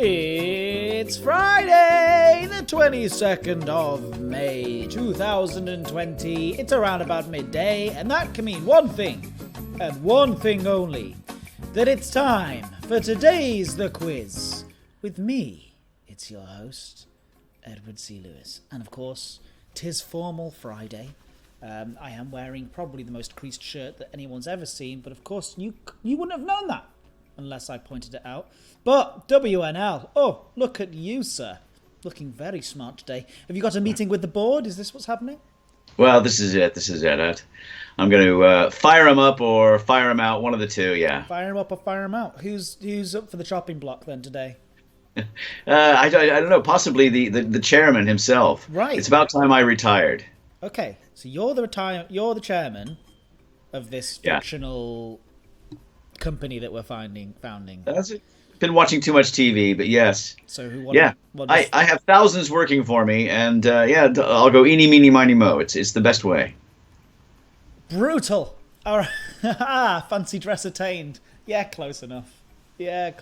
It's Friday, the 22nd of May, 2020. It's around about midday, and that can mean one thing, and one thing only, that it's time for today's The Quiz. With me, it's your host, Edward C. Lewis. And of course, 'tis formal Friday. I am wearing probably the most creased shirt that anyone's ever seen, but of course you wouldn't have known that unless I pointed it out. But WNL, oh, look at you, sir. Looking very smart today. Have you got a meeting with the board? Is this what's happening? Well, this is it. I'm going to fire him up or fire him out, one of the two, yeah. Fire him up or fire him out. Who's up for the chopping block then today? I don't know, possibly the chairman himself. Right. It's about time I retired. Okay, so you're the chairman of this fictional company that we're founding. That's it. Been watching too much TV, but yes. So I have thousands working for me, and I'll go eeny, meeny, miny, mo. It's the best way. Brutal. All right. Fancy dress attained. Yeah, close enough. We're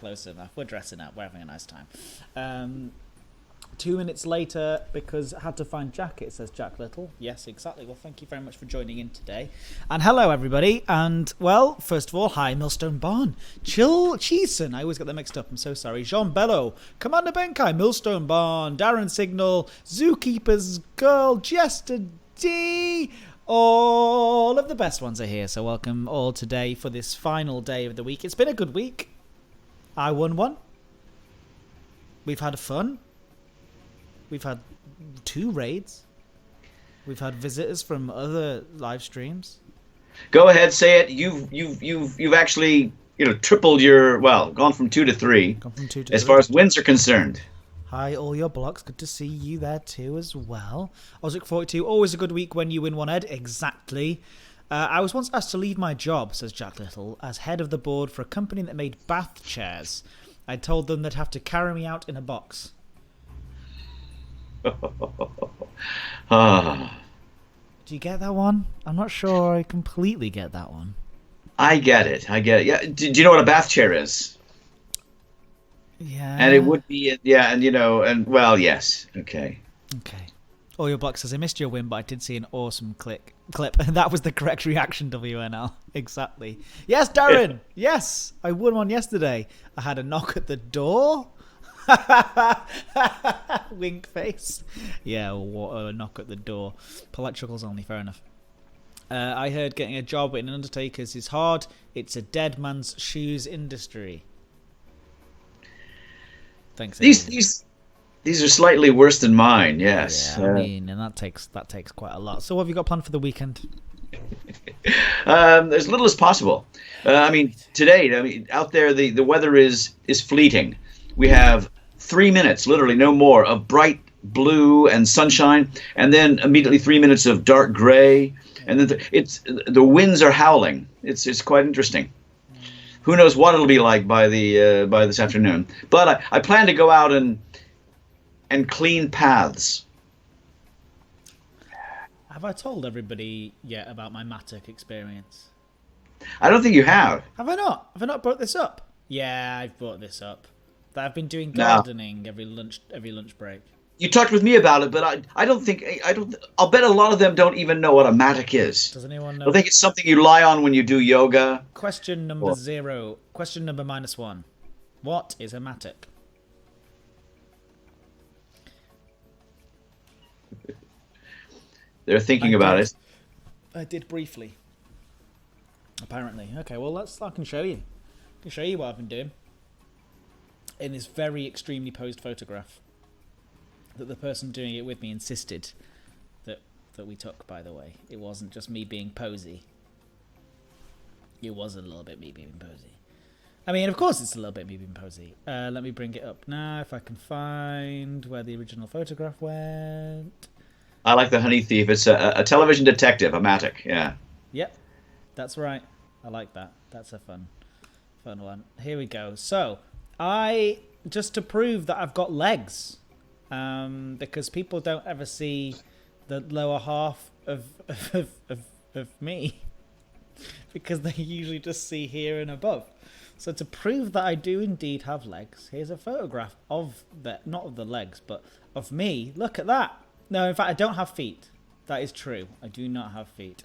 dressing up. We're having a nice time. 2 minutes later, because I had to find jacket, says Jack Little. Yes, exactly. Well, thank you very much for joining in today. And hello, everybody. And, well, first of all, hi, Millstone Barn. Chill Cheeson. I always get them mixed up. I'm so sorry. Jean Bello. Commander Benkai. Millstone Barn. Darren Signal. Zookeeper's Girl. Jester D. All of the best ones are here. So welcome all today for this final day of the week. It's been a good week. I won one. We've had fun. We've had 2 raids. We've had visitors from other live streams. Go ahead, say it. You've actually tripled gone from 2 to 3. Gone from 2 to as 3. far as wins are concerned. Hi, all your blocks. Good to see you there too as well. Ozric 42. Always a good week when you win one, Ed. Exactly. I was once asked to leave my job, says Jack Little, as head of the board for a company that made bath chairs. I told them they'd have to carry me out in a box. Do you get that one? I'm not sure I completely get that one. I get it. Yeah. Do you know what a bath chair is? Yeah. And it would be, yes. Okay. All your block says, I missed your win, but I did see an awesome clip. That was the correct reaction, WNL. Exactly. Yes, Darren. Yes. I won one yesterday. I had a knock at the door. Wink face. Yeah, what a knock at the door. Electrical's only, fair enough. I heard getting a job in an undertaker's is hard. It's a dead man's shoes industry. Thanks. These are slightly worse than mine. Yes. Yeah, I mean, and that takes quite a lot. So, what have you got planned for the weekend? As little as possible. Today, out there, the weather is fleeting. We have 3 minutes, literally no more, of bright blue and sunshine, and then immediately 3 minutes of dark gray, and then the winds are howling. It's quite interesting. Who knows what it'll be like by this afternoon? But I plan to go out and clean paths. Have I told everybody yet about my Matic experience? I don't think you have. Have I not? Have I not brought this up? Yeah, I've brought this up. That I've been doing gardening every lunch break. You talked with me about it, but I'll bet a lot of them don't even know what a Matic is. Does anyone know? I think it's something you lie on when you do yoga. Question number 0. Question number -1. What is a Matic? They're thinking about it. I did briefly. Apparently. Okay, well I can show you. I can show you what I've been doing. In this very extremely posed photograph that the person doing it with me insisted that we took, by the way. It wasn't just me being posy. It was a little bit me being posy. I mean, of course it's a little bit me being posy. Let me bring it up now if I can find where the original photograph went. I like the honey thief. It's a television detective, a Matic, yeah. Yep, that's right. I like that. That's a fun one. Here we go. So, just to prove that I've got legs, because people don't ever see the lower half of me. because they usually just see here and above. So to prove that I do indeed have legs, here's a photograph of not of the legs, but of me. Look at that. No, in fact, I don't have feet. That is true. I do not have feet.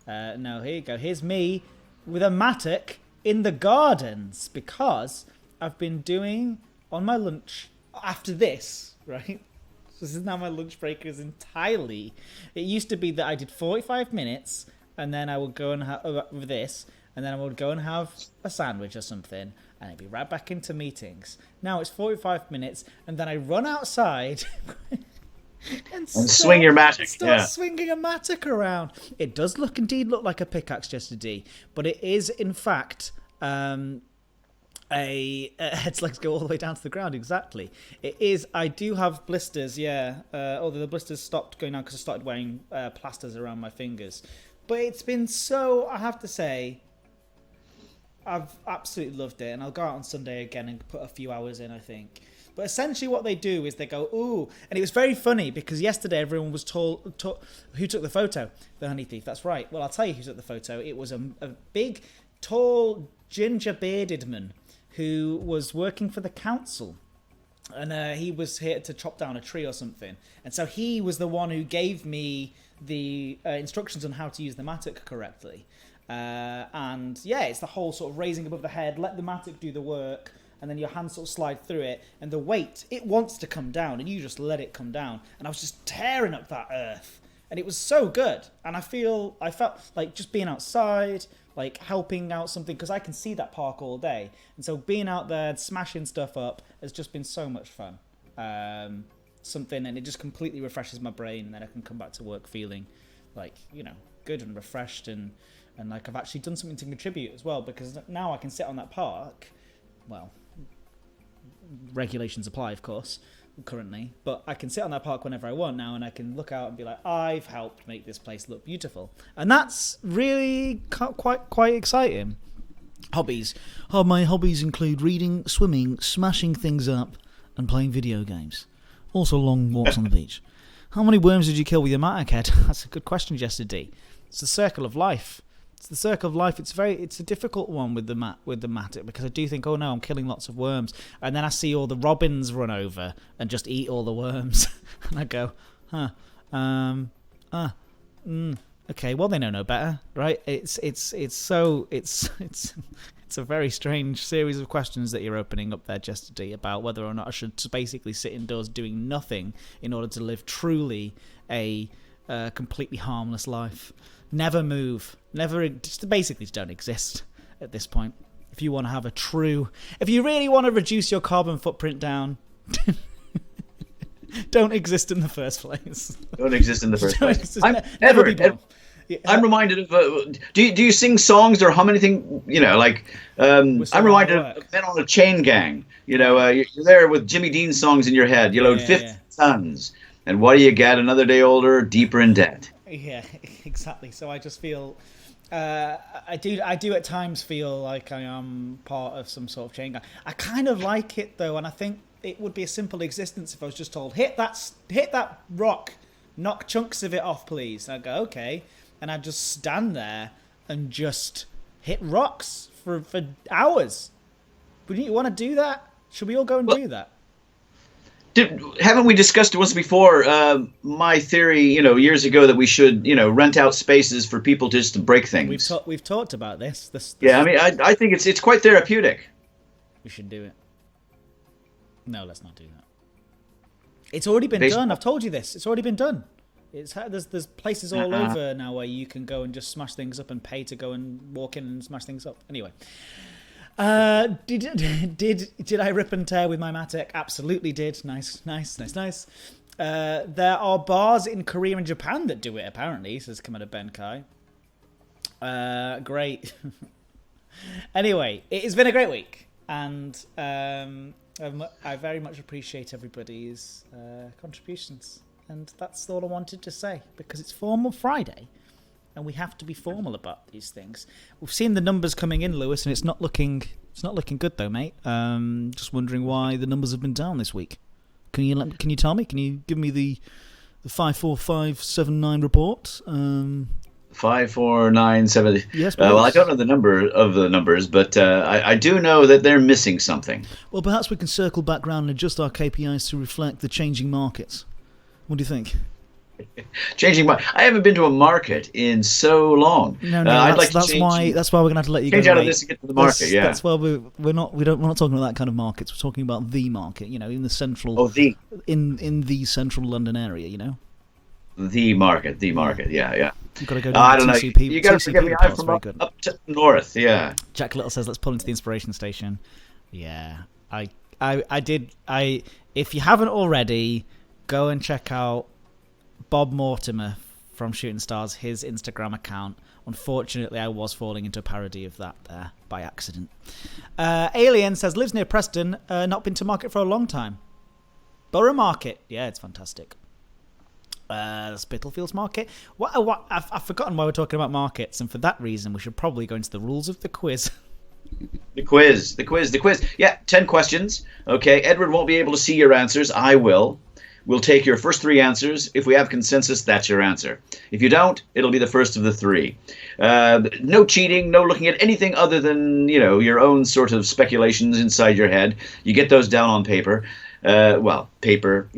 No, here you go. Here's me with a mattock in the gardens, because I've been doing on my lunch after this, right? So this is now my lunch break is entirely. It used to be that I did 45 minutes and then I would go and have this, and then I would go and have a sandwich or something, and I'd be right back into meetings. Now it's 45 minutes, and then I run outside and swing your mattock. Start swinging a mattock around. It does indeed look like a pickaxe, Jester D, but it is in fact its legs go all the way down to the ground. Exactly. It is. I do have blisters, yeah. Although the blisters stopped going on because I started wearing plasters around my fingers. But it's been so, I have to say, I've absolutely loved it. And I'll go out on Sunday again and put a few hours in, I think. But essentially what they do is they go, ooh. And it was very funny because yesterday everyone was told who took the photo. The honey thief, that's right. Well, I'll tell you who took the photo. It was a big, tall, ginger-bearded man who was working for the council. And he was here to chop down a tree or something. And so he was the one who gave me the instructions on how to use the mattock correctly. And yeah, it's the whole sort of raising above the head, let the mattock do the work, and then your hands sort of slide through it. And the weight, it wants to come down, and you just let it come down. And I was just tearing up that earth. And it was so good. And I felt like just being outside, like helping out something, because I can see that park all day. And so being out there, smashing stuff up, has just been so much fun. And it just completely refreshes my brain, and then I can come back to work feeling like, good and refreshed, and like I've actually done something to contribute as well, because now I can sit on that park. Well, regulations apply, of course, currently, but I can sit on that park whenever I want now, and I can look out and be like, I've helped make this place look beautiful. And that's really quite exciting. Hobbies. My hobbies include reading, swimming, smashing things up, and playing video games. Also long walks on the beach. How many worms did you kill with your mattock head? That's a good question, Jester D. It's the circle of life. It's the circle of life. It's a difficult one with the mattock, because I do think, oh no, I'm killing lots of worms, and then I see all the robins run over and just eat all the worms, and I go, okay, well they know no better, right? It's a very strange series of questions that you're opening up there, Jester D, about whether or not I should basically sit indoors doing nothing in order to live truly a completely harmless life. Never move. Just basically don't exist at this point. If you want to have if you really want to reduce your carbon footprint down, don't exist in the first place. Don't exist in the first place. Edward, I'm reminded of. Do you sing songs or hum anything? I'm reminded of Men on a Chain Gang. You're there with Jimmy Dean songs in your head. You load 50 tons, and what do you get? Another day older, deeper in debt. Yeah, exactly. So I just feel, I do at times feel like I am part of some sort of chain gang. I kind of like it though, and I think it would be a simple existence if I was just told, hit that rock, knock chunks of it off, please. And I'd go, okay. And I'd just stand there and just hit rocks for hours. Wouldn't you want to do that? Should we all go and do that? Haven't we discussed it once before? My theory, years ago, that we should, rent out spaces for people just to break things. We've talked about this. Yeah, I mean, I think it's quite therapeutic. We should do it. No, let's not do that. It's already been done. I've told you this. It's already been done. There's places all over now where you can go and just smash things up and pay to go and walk in and smash things up. Anyway. Did I rip and tear with my mattock? Absolutely did. Nice. There are bars in Korea and Japan that do it, apparently, says Kamada Benkai. Great. Anyway, it has been a great week, and I very much appreciate everybody's contributions, and that's all I wanted to say, because it's Formal Friday. And we have to be formal about these things. We've seen the numbers coming in, Lewis, and it's not looking good though, mate. Just wondering why the numbers have been down this week. Can you tell me? Can you give me the 54579 report? 54970. Yes, Well, I please. don't know the number of the numbers, but I do know that they're missing something. Well, perhaps we can circle back round and adjust our KPIs to reflect the changing markets. What do you think? Changing my, I haven't been to a market in so long. No, I'd like to that's change, why we're gonna have to let you change go. out of Right? this and get to the market. Yeah. That's why we're not talking about that kind of markets. We're talking about the market. You know, in the central. Oh, in the central London area. You know. the market. Yeah. You've got to go down I to don't know. 2CP. You got to forgive me. I'm from up to north. Yeah. Jack Little says, "Let's pull into the inspiration station." Yeah, I did. If you haven't already, go and check out Bob Mortimer from Shooting Stars, his Instagram account. Unfortunately, I was falling into a parody of that there by accident. Alien says, lives near Preston, not been to market for a long time. Borough Market, yeah, it's fantastic. Spitalfields Market. I've forgotten why we're talking about markets, and for that reason, we should probably go into the rules of the quiz. The quiz. Yeah, 10 questions. Okay, Edward won't be able to see your answers. I will. We'll take your first 3 answers. If we have consensus, that's your answer. If you don't, it'll be the first of the 3. No cheating, no looking at anything other than, your own sort of speculations inside your head. You get those down on paper. Paper,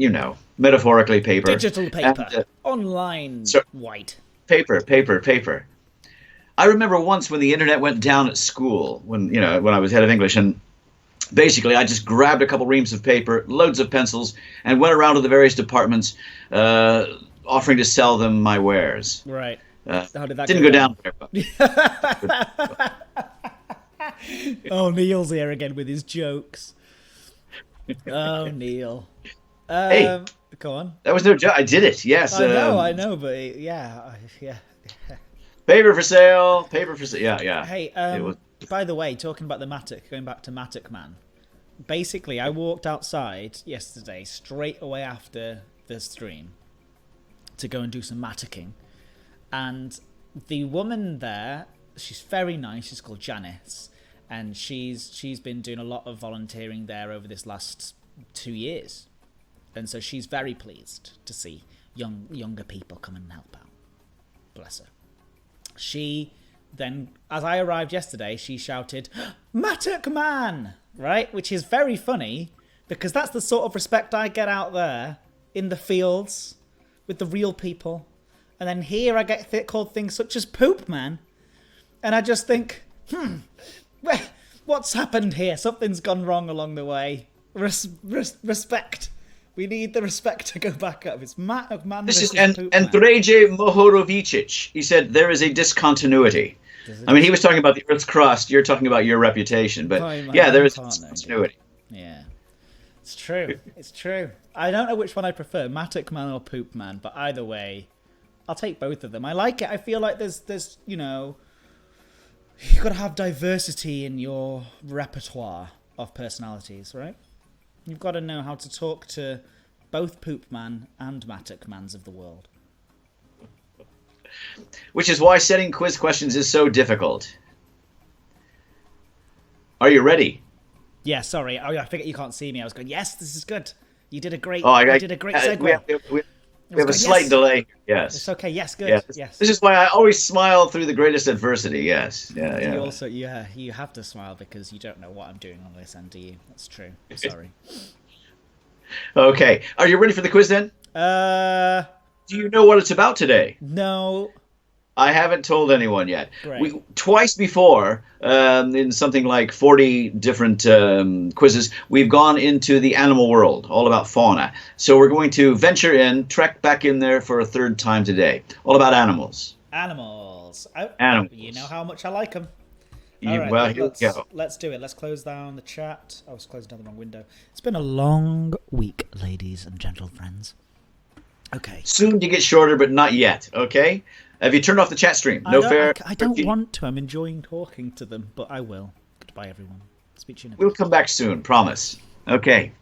metaphorically paper. Digital paper. And, online white. Paper. I remember once when the internet went down at school, when I was head of English, and basically, I just grabbed a couple reams of paper, loads of pencils, and went around to the various departments offering to sell them my wares. Right. How did that didn't go down there. Oh, Neil's here again with his jokes. Oh, Neil. Hey, go on. That was no joke. I did it. Yes. I know, but yeah. Paper for sale. Yeah. Hey, by the way, talking about the Matic, going back to Matic Man, basically, I walked outside yesterday, straight away after the stream, to go and do some Maticking. And the woman there, she's very nice, she's called Janice, and she's been doing a lot of volunteering there over this last 2 years. And so she's very pleased to see younger people come and help out. Bless her. She then, as I arrived yesterday, she shouted, "Matic Man!" Right? Which is very funny, because that's the sort of respect I get out there in the fields with the real people. And then here I get called things such as Poop Man. And I just think, what's happened here? Something's gone wrong along the way. Respect. We need the respect to go back up. It's Matic Man. This is Andrzej Mohorovičić. He said there is a discontinuity. I mean, he was talking about the Earth's crust. You're talking about your reputation. But there is discontinuity. Yeah. It's true. It's true. I don't know which one I prefer, Matic Man or Poop Man, but either way, I'll take both of them. I like it. I feel like there's you've got to have diversity in your repertoire of personalities, right? You've got to know how to talk to both Poop Man and Matic Mans of the world. Which is why setting quiz questions is so difficult. Are you ready? Yeah, sorry. Oh, I forget you can't see me. I was going, yes, this is good. You did a great segue. We have a slight delay. Yes. It's okay. Yes, good. Yes. This is why I always smile through the greatest adversity. Yes. Yeah. You also, you have to smile because you don't know what I'm doing on this end, do you? That's true. Sorry. Okay. Are you ready for the quiz then? Do you know what it's about today? No. I haven't told anyone yet. Great. Twice before, in something like 40 different quizzes, we've gone into the animal world, all about fauna. So we're going to venture in, trek back in there for a 3rd time today. All about animals. Animals. Animals. You know how much I like them. Here we go. Let's do it. Let's close down the chat. I was closing down the wrong window. It's been a long week, ladies and gentle friends. Okay. Soon to get shorter, but not yet, okay? Have you turned off the chat stream? I don't want to. I'm enjoying talking to them, but I will. Goodbye, everyone. Speak to you next. We'll come back soon, promise. Okay.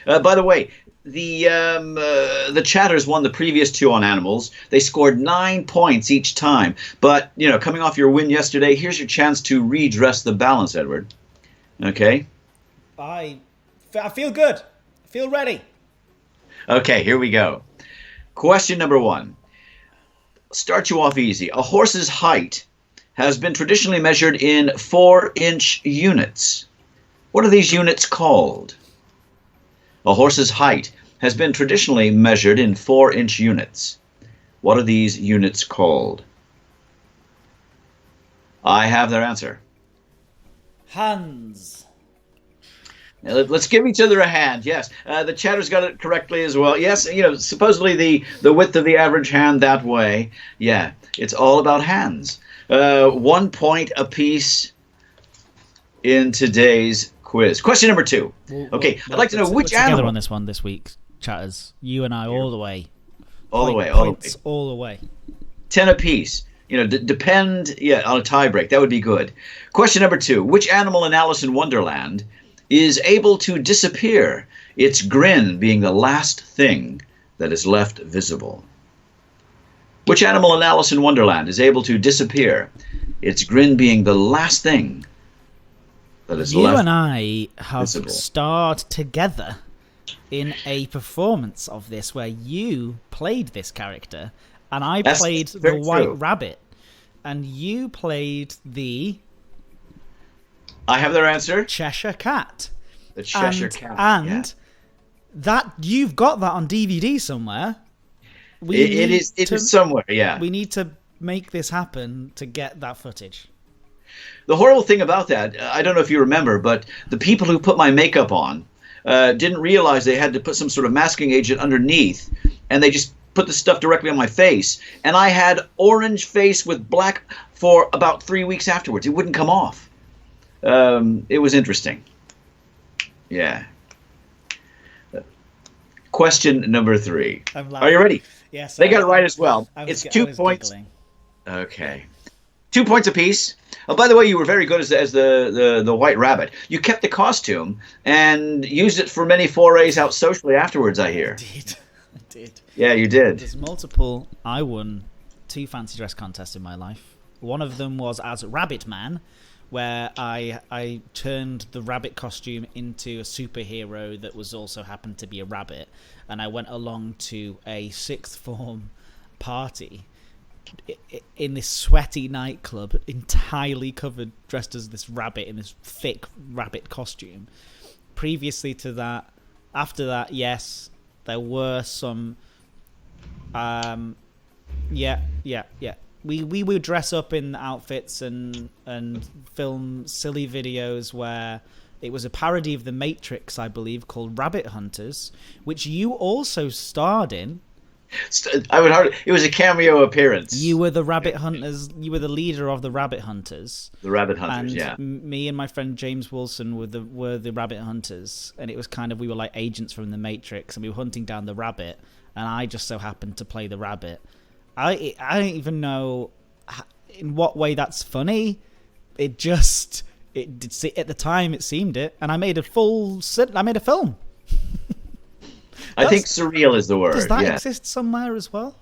By the way, the chatters won the previous 2 on animals. They scored 9 points each time. But, coming off your win yesterday, here's your chance to redress the balance, Edward. Okay? I feel good. I feel ready. Okay, here we go. Question number 1. start you off easy. A horse's height has been traditionally measured in 4-inch units. What are these units called? A horse's height has been traditionally measured in 4-inch units. What are these units called? I have their answer. Hands. Now, let's give each other a hand. Yes, the chatter's got it correctly as well. Yes, supposedly the width of the average hand that way. Yeah, it's all about hands. 1 point apiece in today's quiz. Question number 2. Okay, I'd like to know which animal. Together on this one this week, chatters. You and I all the way. All the way. Points all the way. 10 apiece. Depend on a tie break. That would be good. Question number 2. Which animal in Alice in Wonderland is able to disappear, its grin being the last thing that is left visible? Which animal in Alice in Wonderland is able to disappear, its grin being the last thing that is left visible? You and I have starred together in a performance of this where you played this character and I played the White Rabbit and you played the... I have their answer. Cheshire Cat. The Cheshire Cat. And that you've got that on DVD somewhere. It is somewhere, yeah. We need to make this happen to get that footage. The horrible thing about that, I don't know if you remember, but the people who put my makeup on didn't realize they had to put some sort of masking agent underneath, and they just put the stuff directly on my face. And I had orange face with black for about 3 weeks afterwards. It wouldn't come off. It was interesting. Yeah. Question number 3. Are you ready? Yes. They got it right as well. It's 2 points. Giggling. Okay. 2 points apiece. Oh, by the way, you were very good as the White Rabbit. You kept the costume and used it for many forays out socially afterwards, I hear. I did. Yeah, you did. There's multiple. I won 2 fancy dress contests in my life. One of them was as Rabbit Man, where I turned the rabbit costume into a superhero that was also happened to be a rabbit, and I went along to a 6th form party in this sweaty nightclub, entirely covered, dressed as this rabbit in this thick rabbit costume. Previously to that, after that, yes, there were some We would dress up in outfits and film silly videos where it was a parody of The Matrix, I believe, called Rabbit Hunters, which you also starred in. It was a cameo appearance. You were the Rabbit Hunters. You were the leader of the Rabbit Hunters. The Rabbit Hunters, and yeah. Me and my friend James Wilson were the Rabbit Hunters, and it was kind of, we were like agents from The Matrix, and we were hunting down the rabbit, and I just so happened to play the rabbit. I don't even know in what way that's funny. It did at the time it seemed it, and I made a film. I think surreal is the word. Does that exist somewhere as well?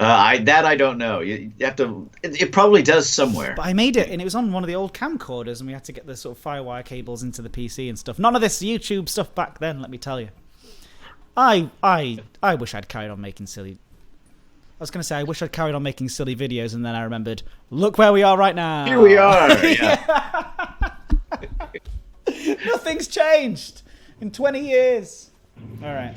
I don't know. You have to. It probably does somewhere. But I made it, and it was on one of the old camcorders, and we had to get the sort of firewire cables into the PC and stuff. None of this YouTube stuff back then, let me tell you. I wish I'd carried on making silly. I was going to say, I wish I'd carried on making silly videos, and then I remembered, look where we are right now. Here we are. Yeah. Nothing's changed in 20 years. All right.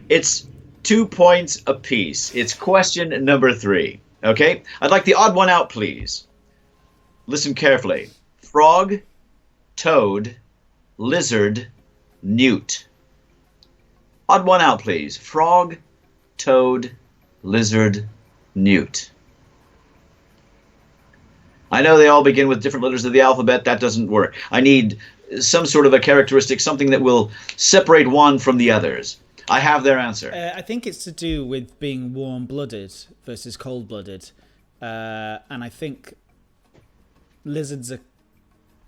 It's 2 points apiece. It's question number 3. Okay? I'd like the odd one out, please. Listen carefully. Frog, toad, lizard, newt. Odd one out, please. Frog, toad, lizard, newt. I know they all begin with different letters of the alphabet. That doesn't work. I need some sort of a characteristic, something that will separate one from the others. I have their answer. I think it's to do with being warm-blooded versus cold-blooded. And I think lizards are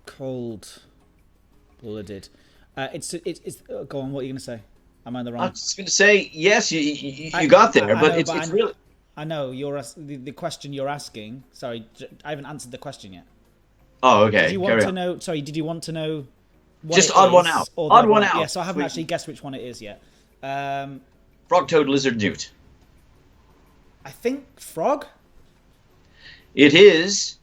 cold-blooded. Go on, what are you going to say? Am I in the wrong? I was just going to say, yes, you got there, but it's really... I know, the question you're asking... Sorry, I haven't answered the question yet. Oh, okay. Did you want to know... Sorry, did you want to know... Just odd one out. Odd one out. Yeah, so I haven't actually guessed which one it is yet. Frog, toad, lizard, newt. I think frog. It is,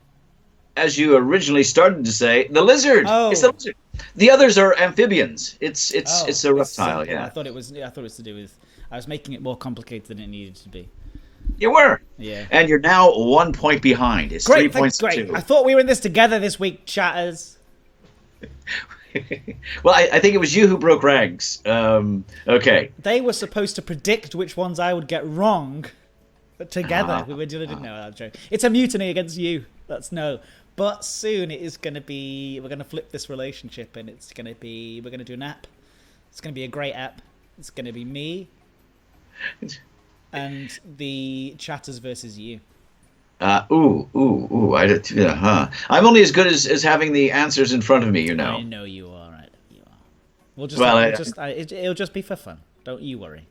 as you originally started to say, the lizard. Oh. It's the lizard. The others are amphibians. It's a reptile. Simple. Yeah. I thought it was to do with. I was making it more complicated than it needed to be. You were. Yeah. And you're now 1 point behind. It's 3 points to great. 2. I thought we were in this together this week, chatters. Well, I think it was you who broke ranks. Okay. They were supposed to predict which ones I would get wrong. But together, we didn't know that joke. It's a mutiny against you. That's no. But soon it is going to be. We're going to flip this relationship, and it's going to be. We're going to do an app. It's going to be a great app. It's going to be me and the chatters versus you. I'm only as good as having the answers in front of me, you know. I know you are, right? You are. We'll just. It'll just be for fun. Don't you worry.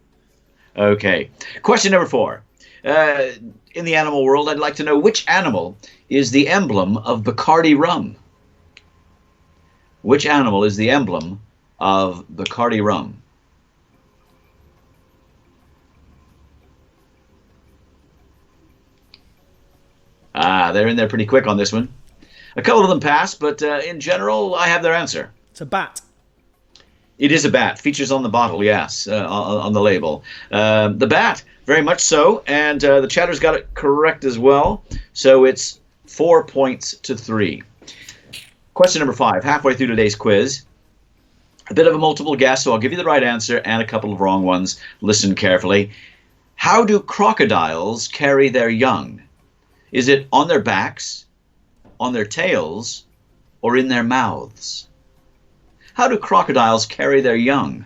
Okay. Question number 4. In the animal world, I'd like to know which animal is the emblem of Bacardi rum. Which animal is the emblem of Bacardi rum? They're in there pretty quick on this one. A couple of them pass, but in general, I have their answer. It's a bat. It is a bat. Features on the bottle, yes, on the label. The bat, very much so, and the chatter's got it correct as well. So it's 4 points to 3. Question number 5, halfway through today's quiz. A bit of a multiple guess, so I'll give you the right answer and a couple of wrong ones. Listen carefully. How do crocodiles carry their young? Is it on their backs, on their tails, or in their mouths? How do crocodiles carry their young?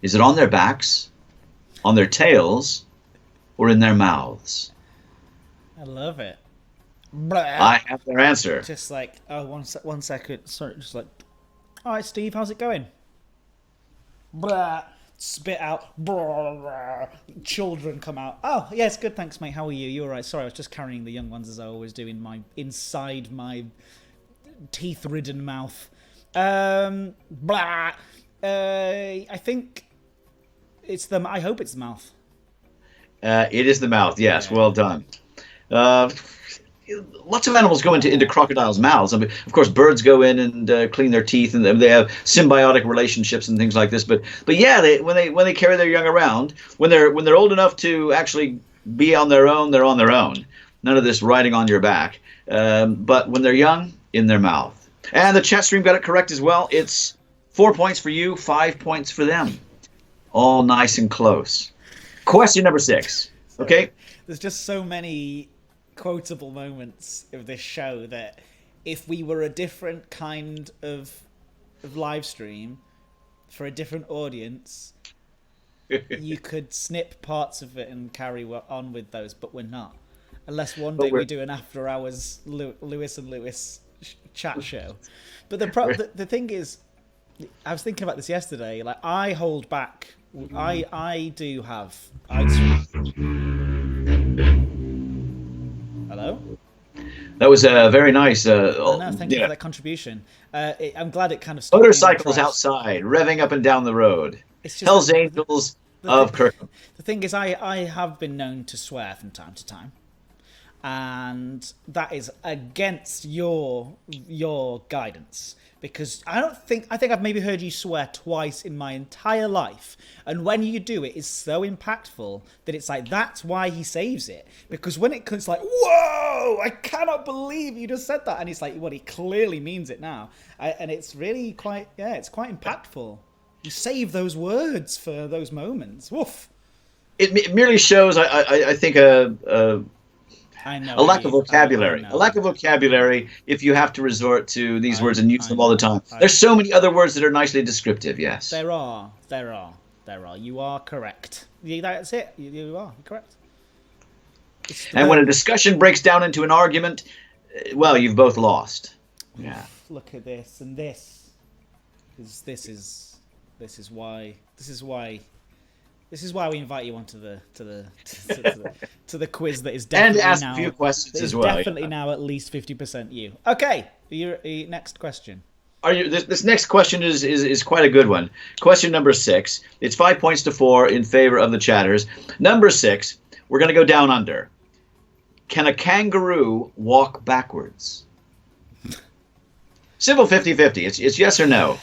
Is it on their backs, on their tails, or in their mouths? I love it. I have their answer. Just like, one second. Sorry, just like, all right, Steve, how's it going? Blah. Spit out. Blah. Children come out. Oh, yeah, it's good, thanks, mate. How are you? You all right? Sorry, I was just carrying the young ones as I always do inside my teeth-ridden mouth. Blah. I think it's the. I hope it's the mouth. It is the mouth. Yes, Yeah. well done. Lots of animals go into crocodiles' mouths. I mean, of course, birds go in and clean their teeth, and they have symbiotic relationships and things like this. But yeah, when they carry their young around, when they're old enough to actually be on their own, they're on their own. None of this riding on your back. But when they're young, in their mouth. And the chat stream got it correct as well. It's 4 points for you, 5 points for them. All nice and close. Question number 6. Okay. There's just so many quotable moments of this show that if we were a different kind of live stream for a different audience, you could snip parts of it and carry on with those, but we're not. Unless one day we do an after hours Lewis and Lewis chat show. But the thing is, I was thinking about this yesterday. Like, I hold back. I do have. Hello? That was very nice. Thank you for that contribution. I'm glad it kind of stopped. Motorcycles outside, revving up and down the road. It's just Hell's Angels of Kirkham. The thing is, I have been known to swear from time to time. And that is against your guidance, because I think I've maybe heard you swear twice in my entire life, and when you do it, it's so impactful that it's like, that's why he saves it, because when it comes like, whoa, I cannot believe you just said that, and it's like, well, he clearly means it now, and it's really quite impactful. You save those words for those moments. Woof. It merely shows, I think, I know, a lack of vocabulary. A lack of vocabulary if you have to resort to these words and use them all the time. There's so many other words that are nicely descriptive, yes. There are. You are correct. That's it. You are correct. And when a discussion breaks down into an argument, well, you've both lost. Yeah. Look at this and this. This is why we invite you onto the quiz that is definitely and ask now, a few questions as well. Definitely now at least 50% you. Okay, your next question. This next question is quite a good one. Question number 6. It's 5 points to 4 in favor of the chatters. Number 6. We're going to go down under. Can a kangaroo walk backwards? Simple 50-50. It's yes or no.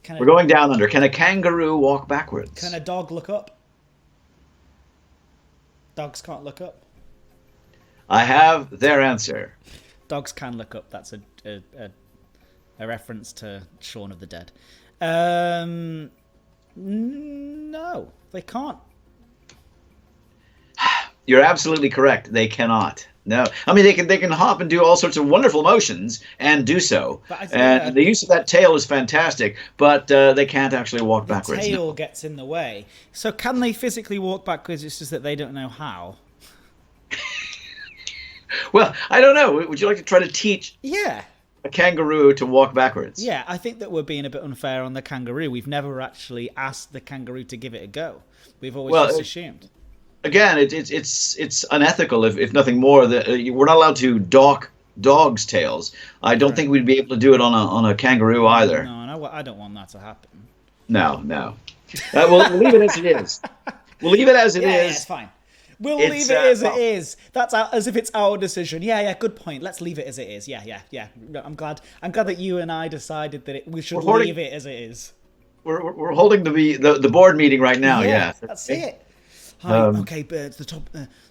We're going down under. Can a kangaroo walk backwards? Can a dog look up? Dogs can't look up. I have their answer. Dogs can look up. That's a reference to Shaun of the Dead. No, they can't. You're absolutely correct. They cannot. No, I mean they can hop and do all sorts of wonderful motions and do so. And the use of that tail is fantastic, but they can't actually walk backwards. The tail gets in the way. So can they physically walk backwards? It's just that they don't know how. Well, I don't know. Would you like to try to teach? Yeah. A kangaroo to walk backwards? Yeah, I think that we're being a bit unfair on the kangaroo. We've never actually asked the kangaroo to give it a go. We've always just assumed. Again, it's unethical, if nothing more. That we're not allowed to dock dogs' tails. I don't think we'd be able to do it on a kangaroo either. No, I don't want that to happen. No. We'll leave it as it is. We'll leave it as it is. Yeah, it's fine. We'll leave it as it is. That's as if it's our decision. Yeah, good point. Let's leave it as it is. Yeah. No, I'm glad that you and I decided that we should leave it as it is. We're holding the board meeting right now. Yeah, that's it. Okay, but it's the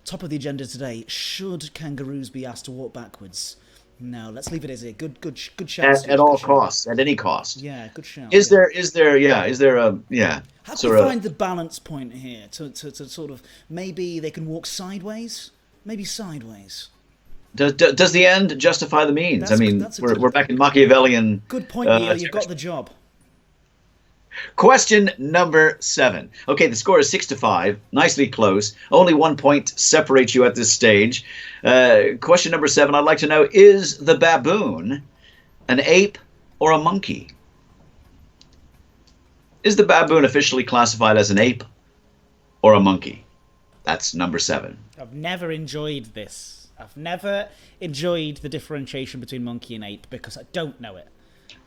top of the agenda today. Should kangaroos be asked to walk backwards? No, let's leave it as it. Good shout. At all costs, at any cost. Yeah, good shout. Is there How do we find the balance point here to sort of maybe they can walk sideways? Maybe sideways. Does the end justify the means? We're back in Machiavellian. Good point, Neil. You've got the job. Question number 7. Okay, the score is 6-5. Nicely close. Only 1 point separates you at this stage. Question number 7. I'd like to know: is the baboon an ape or a monkey? Is the baboon officially classified as an ape or a monkey? That's number 7. I've never enjoyed this. I've never enjoyed the differentiation between monkey and ape because I don't know it,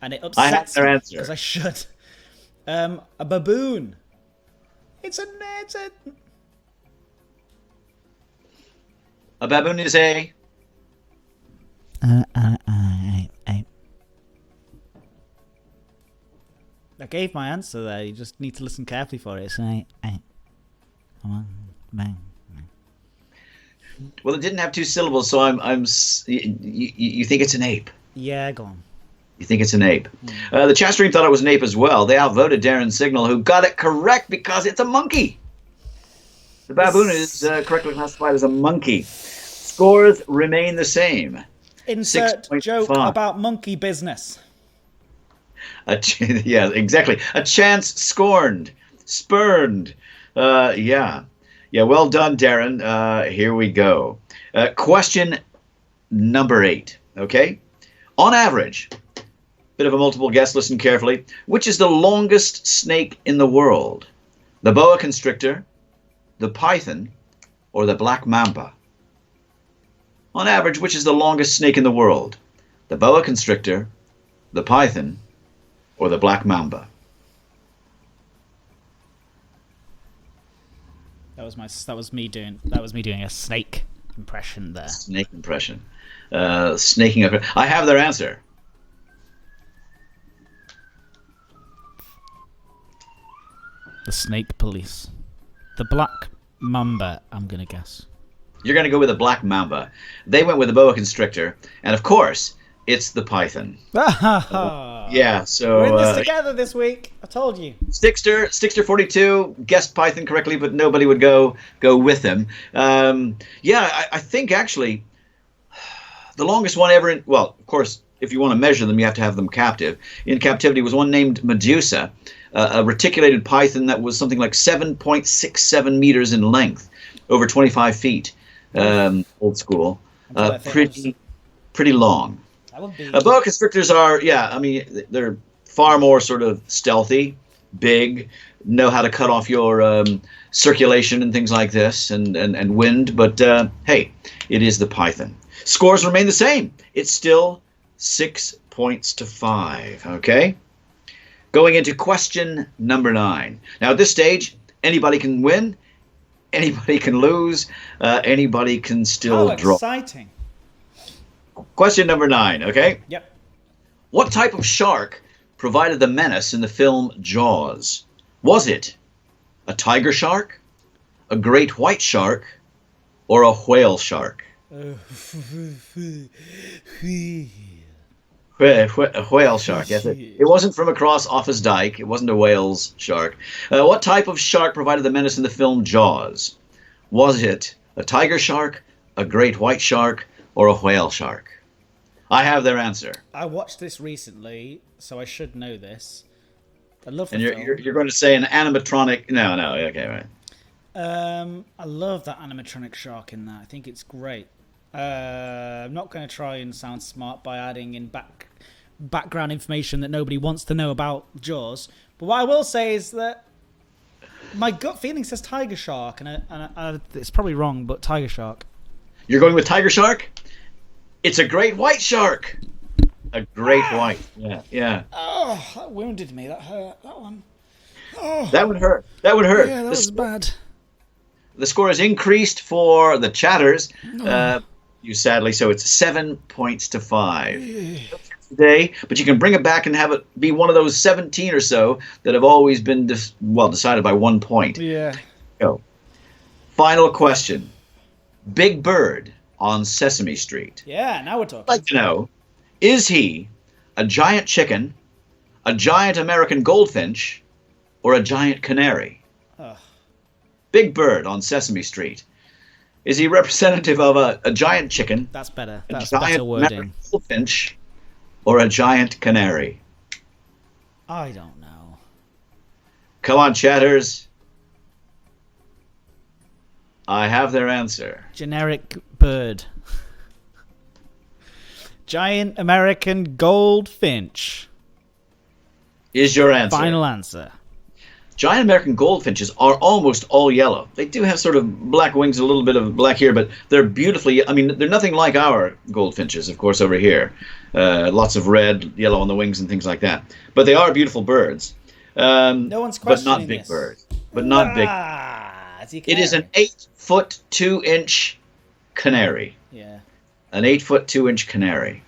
and it upsets me because I should. A baboon. It's a. A baboon is a. I gave my answer there. You just need to listen carefully for it. Well, it didn't have 2 syllables, so you think it's an ape? Yeah, go on. You think it's an ape? The chat stream thought it was an ape as well. They outvoted Darren Signal, who got it correct because it's a monkey. The baboon is correctly classified as a monkey. Scores remain the same. Insert joke about monkey business. Yeah, exactly. A chance scorned, spurned. Yeah. Well done, Darren. Here we go. Question number 8. Okay. On average, bit of a multiple guess. Listen carefully. Which is the longest snake in the world? The boa constrictor, the python, or the black mamba? On average, which is the longest snake in the world? The boa constrictor, the python, or the black mamba? That was me doing a snake impression there. Snake impression. Snaking up. I have their answer. The snake police. The black mamba, I'm going to guess. You're going to go with the black mamba. They went with the boa constrictor. And of course, it's the python. Yeah, so... We're in this together this week. I told you. Stickster 42 guessed python correctly, but nobody would go with him. Yeah, I think actually the longest one ever... well, of course, if you want to measure them, you have to have them captive. In captivity was one named Medusa, a reticulated python that was something like 7.67 meters in length, over 25 feet, old school. Pretty long. Boa constrictors are, they're far more sort of stealthy, big, know how to cut off your circulation and things like this, and wind. But hey, it is the python. Scores remain the same. It's still 6 points to 5. Okay. Going into question number 9. Now at this stage, anybody can win. Anybody can lose. Anybody can still How draw. exciting. Question number 9, okay? Yep. What type of shark provided the menace in the film Jaws? Was it a tiger shark, a great white shark, or a whale shark? A whale shark, yes. It wasn't from across Offa's Dyke. It wasn't a whale's shark. What type of shark provided the menace in the film Jaws? Was it a tiger shark, a great white shark, or a whale shark? I have their answer. I watched this recently, so I should know this. I love the And film. you're going to say an animatronic... No, okay, right. I love that animatronic shark in that. I think it's great. I'm not going to try and sound smart by adding in background information that nobody wants to know about Jaws. But what I will say is that my gut feeling says tiger shark, and it's probably wrong, but tiger shark. You're going with tiger shark? It's a great white shark. A great white. Yeah. Oh, that wounded me. That hurt. That one. Oh, that would hurt. Yeah, that was bad. The score is increased for the chatters. You sadly, so it's 7 points to 5 today. But you can bring it back and have it be one of those 17 or so that have always been decided by 1 point. Yeah. Go. Final question. Big Bird on Sesame Street. Yeah, now we're talking. I'd like to know, is he a giant chicken, a giant American goldfinch, or a giant canary? Big Bird on Sesame Street. Is he representative of a giant chicken? That's better. A That's giant better wording. American goldfinch, or a giant canary? I don't know. Come on, chatters. I have their answer. Generic bird. Giant American goldfinch. Is your answer. Final answer. Giant American goldfinches are almost all yellow. They do have sort of black wings, a little bit of black here, but they're beautifully... I mean, they're nothing like our goldfinches, of course, over here. Lots of red, yellow on the wings and things like that. But they are beautiful birds. No one's questioning But not big this. birds. But not big. It is an 8-foot 2-inch canary. Yeah. An 8-foot 2-inch canary.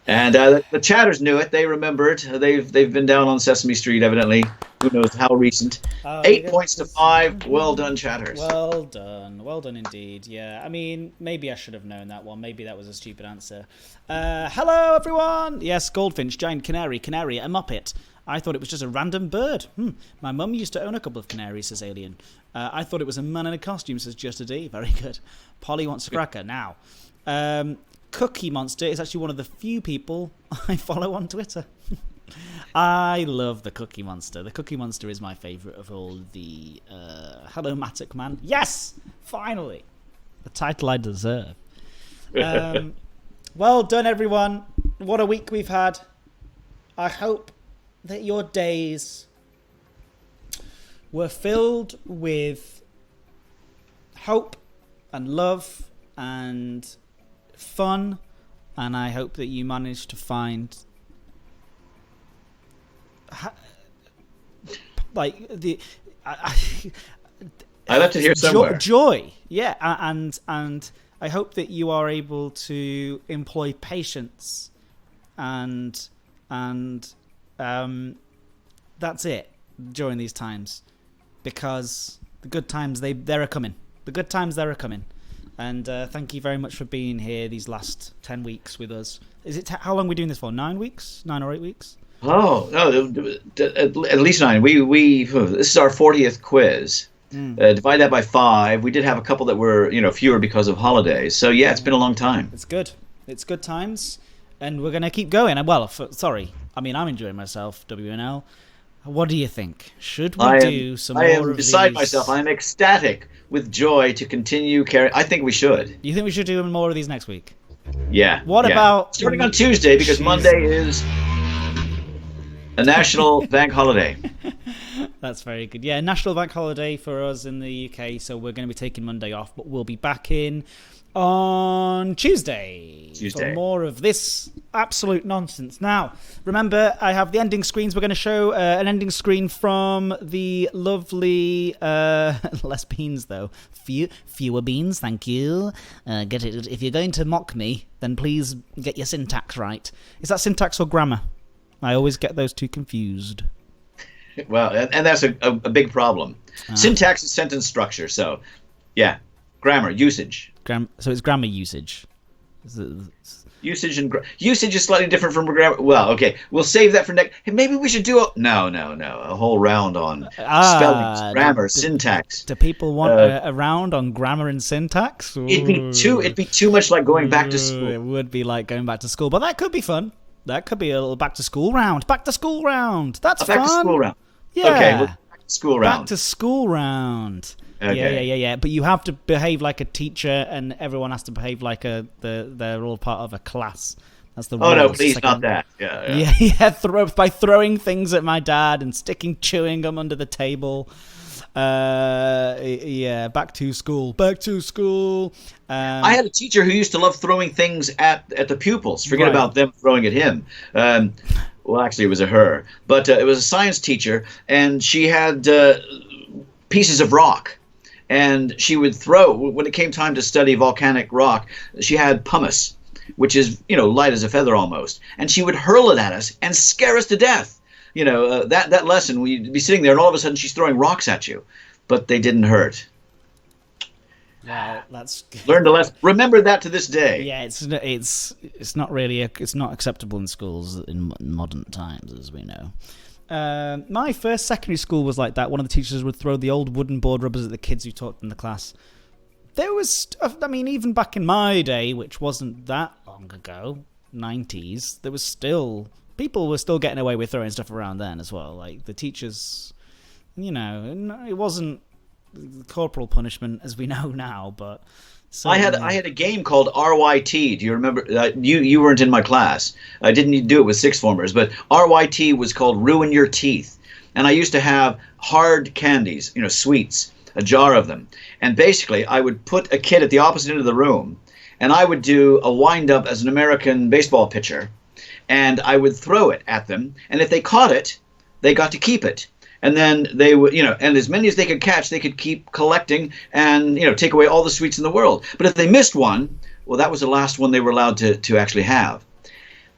And the chatters knew it. They remembered. They've been down on Sesame Street, evidently. Who knows how recent. 8 points to 5. Well done, chatters. Well done. Well done indeed. Yeah. I mean, maybe I should have known that one. Maybe that was a stupid answer. Hello, everyone. Yes, goldfinch, giant canary, a muppet. I thought it was just a random bird. My mum used to own a couple of canaries, says Alien. I thought it was a man in a costume, says Just a D. Very good. Polly wants a cracker. Now, Cookie Monster is actually one of the few people I follow on Twitter. I love the Cookie Monster. The Cookie Monster is my favourite of all the... Hello, Matic Man. Yes! Finally! The title I deserve. Well done, everyone. What a week we've had. I hope that your days were filled with hope and love and fun, and I hope that you managed to find I'd like to hear somewhere joy, yeah, and I hope that you are able to employ patience and that's it during these times, because the good times they're a coming. The good times they're a coming. And thank you very much for being here these last 10 weeks with us. Is it how long are we doing this for? 9 weeks? 9 or 8 weeks? Oh, no, at least 9. This is our 40th quiz. Divide that by 5. We did have a couple that were, fewer because of holidays. So yeah, it's been a long time. It's good. It's good times, and we're gonna keep going. Well, sorry, I mean I'm enjoying myself. WNL. What do you think? Should we do some more of these? I am beside myself. I am ecstatic with joy to continue carrying. I think we should. Do you think we should do more of these next week? Yeah. What about... Starting on Tuesday, because Monday is a national bank holiday. That's very good. Yeah, national bank holiday for us in the UK, so we're going to be taking Monday off, but we'll be back in on Tuesday. For more of this Absolute nonsense. Now, remember, I have the ending screens. We're going to show an ending screen from the lovely... less beans, though. Fewer beans, thank you. Get it. If you're going to mock me, then please get your syntax right. Is that syntax or grammar? I always get those two confused. Well, and that's a big problem. Syntax is sentence structure, so, yeah. Grammar, usage. So it's grammar usage. Usage is slightly different from grammar. Well, okay, we'll save that for next. Hey, maybe we should do a whole round on spellings, grammar, syntax. Do people want a round on grammar and syntax? It'd be too much like going back to school. It would be like going back to school, but that could be fun. That could be a little back to school round. Back to school round. That's fun. Back to school round. Yeah. Okay, well, back to school round. Back to school round. Okay. Yeah. But you have to behave like a teacher, and everyone has to behave like they're all part of a class. That's the rules. Oh no, please, not that. Yeah. By throwing things at my dad and sticking chewing gum under the table. Back to school. I had a teacher who used to love throwing things at the pupils. Forget about them throwing at him. Well, actually, it was a her, but it was a science teacher, and she had pieces of rock. And she would throw, when it came time to study volcanic rock, she had pumice, which is, light as a feather almost. And she would hurl it at us and scare us to death. That lesson, we'd be sitting there and all of a sudden she's throwing rocks at you. But they didn't hurt. Wow, that's learned a lesson. Remember that to this day. Yeah, it's not really it's not acceptable in schools in modern times, as we know. My first secondary school was like that. One of the teachers would throw the old wooden board rubbers at the kids who taught in the class. There was, even back in my day, which wasn't that long ago, 90s, there was still, people were still getting away with throwing stuff around then as well. Like the teachers, it wasn't corporal punishment as we know now, but... I had a game called RYT. Do you remember? You weren't in my class. I didn't do it with sixth formers, but RYT was called Ruin Your Teeth. And I used to have hard candies, sweets, a jar of them. And basically, I would put a kid at the opposite end of the room, and I would do a wind-up as an American baseball pitcher, and I would throw it at them. And if they caught it, they got to keep it. And then they would, and as many as they could catch, they could keep collecting and, take away all the sweets in the world. But if they missed one, well, that was the last one they were allowed to actually have.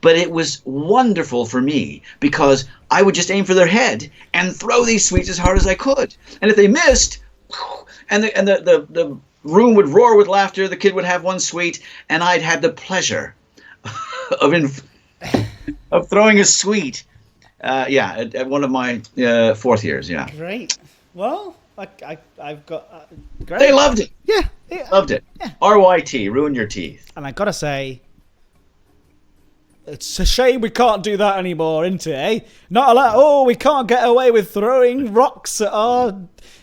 But it was wonderful for me because I would just aim for their head and throw these sweets as hard as I could. And if they missed, and the room would roar with laughter, the kid would have one sweet, and I'd had the pleasure of throwing a sweet. At one of my fourth years, yeah. Great. Well, I've got... great. They loved it. Yeah. Loved it. Yeah. RYT, ruin your teeth. And I gotta say, it's a shame we can't do that anymore, isn't it, eh? Not allowed... Oh, we can't get away with throwing rocks at our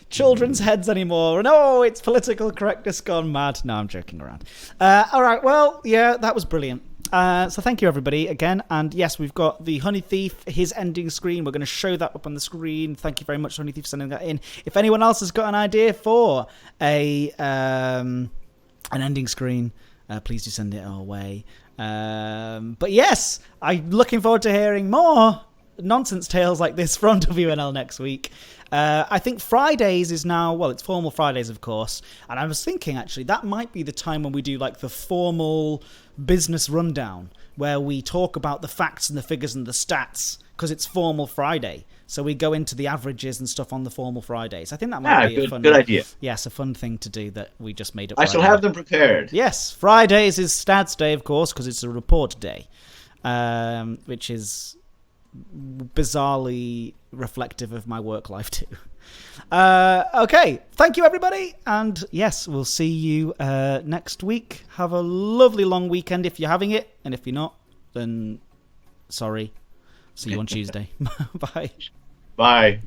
children's heads anymore. And it's political correctness gone mad. No, I'm joking around. All right, well, yeah, that was brilliant. So thank you, everybody, again. And yes, we've got the Honey Thief, his ending screen. We're going to show that up on the screen. Thank you very much, Honey Thief, for sending that in. If anyone else has got an idea for an ending screen, please do send it our way. But yes, I'm looking forward to hearing more nonsense tales like this from WNL next week. I think Fridays is now, it's formal Fridays, of course. And I was thinking, actually, that might be the time when we do like the formal business rundown, where we talk about the facts and the figures and the stats, because it's formal Friday. So we go into the averages and stuff on the formal Fridays. I think that might be a fun idea. Yes, a fun thing to do that we just made up. I shall have them prepared. Yes, Fridays is Stats Day, of course, because it's a report day, which is bizarrely reflective of my work life too. Okay, thank you, everybody, and yes, we'll see you next week. Have a lovely long weekend if you're having it, and if you're not, then sorry. See you on Tuesday. Bye. Bye.